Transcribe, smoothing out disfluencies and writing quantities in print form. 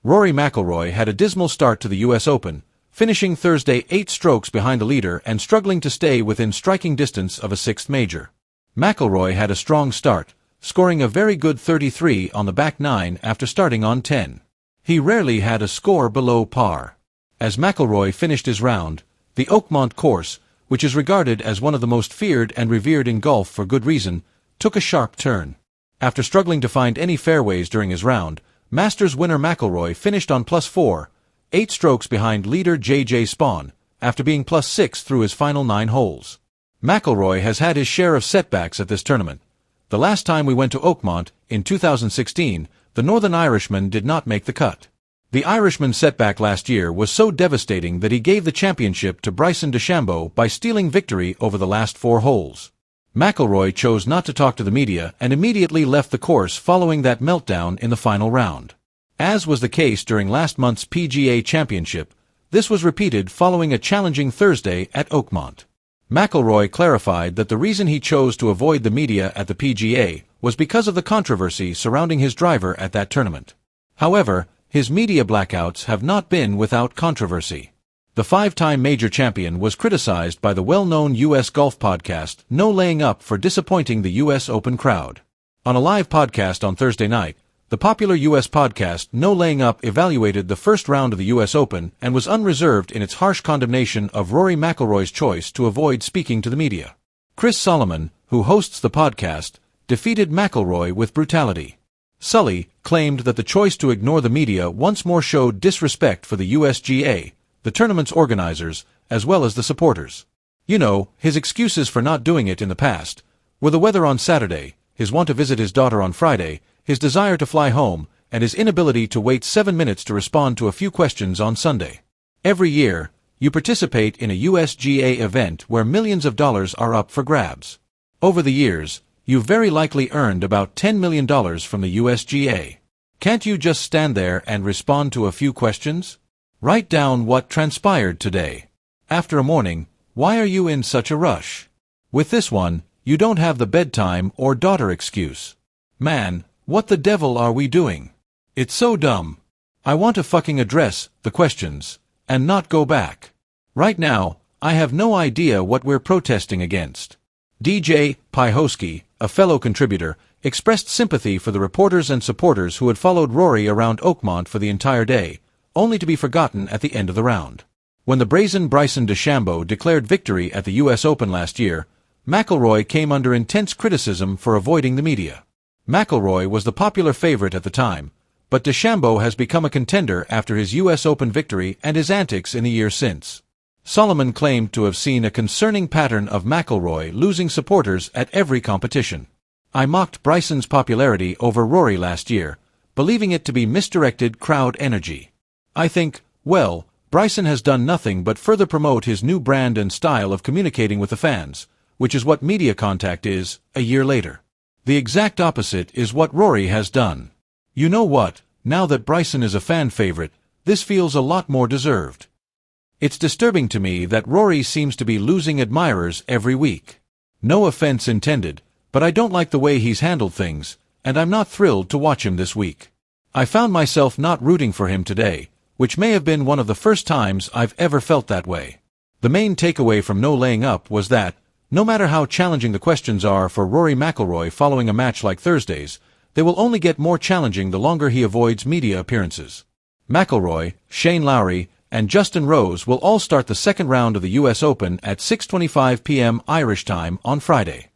Rory McIlroy had a dismal start to the US Open, finishing Thursday 8 strokes behind the leader and struggling to stay within striking distance of a sixth major. McIlroy had a strong start, scoring a very good 33 on the back nine after starting on 10. He rarely had a score below par. As McIlroy finished his round, the Oakmont course, which is regarded as one of the most feared and revered in golf for good reason, took a sharp turn. After struggling to find any fairways during his round, Masters winner McIlroy finished on +4, 8 strokes behind leader J.J. Spaun, after being +6 through his final 9 holes. McIlroy has had his share of setbacks at this tournament. The last time we went to Oakmont, in 2016, the Northern Irishman did not make the cut. The Irishman's setback last year was so devastating that he gave the championship to Bryson DeChambeau by stealing victory over the last 4 holes. McIlroy chose not to talk to the media and immediately left the course following that meltdown in the final round. As was the case during last month's PGA Championship, this was repeated following a challenging Thursday at Oakmont. McIlroy clarified that the reason he chose to avoid the media at the PGA was because of the controversy surrounding his driver at that tournament. However, his media blackouts have not been without controversy. The 5-time major champion was criticized by the well-known U.S. golf podcast No Laying Up for disappointing the U.S. Open crowd. On a live podcast on Thursday night, the popular U.S. podcast No Laying Up evaluated the first round of the U.S. Open and was unreserved in its harsh condemnation of Rory McIlroy's choice to avoid speaking to the media. Chris Solomon, who hosts the podcast, defeated McIlroy with brutality. Sully claimed that the choice to ignore the media once more showed disrespect for the USGA, the tournament's organizers, as well as the supporters. You know, his excuses for not doing it in the past were the weather on Saturday, his want to visit his daughter on Friday, his desire to fly home, and his inability to wait 7 minutes to respond to a few questions on Sunday. Every year, you participate in a USGA event where millions of dollars are up for grabs. Over the years, you've very likely earned about $10 million from the USGA. Can't you just stand there and respond to a few questions? Write down what transpired today. After a morning, why are you in such a rush? With this one, you don't have the bedtime or daughter excuse. Man, what the devil are we doing? It's so dumb. I want to fucking address the questions, and not go back. Right now, I have no idea what we're protesting against. DJ Pyhoski, a fellow contributor, expressed sympathy for the reporters and supporters who had followed Rory around Oakmont for the entire day, only to be forgotten at the end of the round. When the brazen Bryson DeChambeau declared victory at the US Open last year, McIlroy came under intense criticism for avoiding the media. McIlroy was the popular favorite at the time, but DeChambeau has become a contender after his US Open victory and his antics in the years since. Solomon claimed to have seen a concerning pattern of McIlroy losing supporters at every competition. I mocked Bryson's popularity over Rory last year, believing it to be misdirected crowd energy. I think, well, Bryson has done nothing but further promote his new brand and style of communicating with the fans, which is what media contact is, a year later. The exact opposite is what Rory has done. You know what, now that Bryson is a fan favorite, this feels a lot more deserved. It's disturbing to me that Rory seems to be losing admirers every week. No offense intended, but I don't like the way he's handled things, and I'm not thrilled to watch him this week. I found myself not rooting for him today, which may have been one of the first times I've ever felt that way. The main takeaway from No Laying Up was that, no matter how challenging the questions are for Rory McIlroy following a match like Thursday's, they will only get more challenging the longer he avoids media appearances. McIlroy, Shane Lowry, and Justin Rose will all start the second round of the US Open at 6:25 p.m. Irish time on Friday.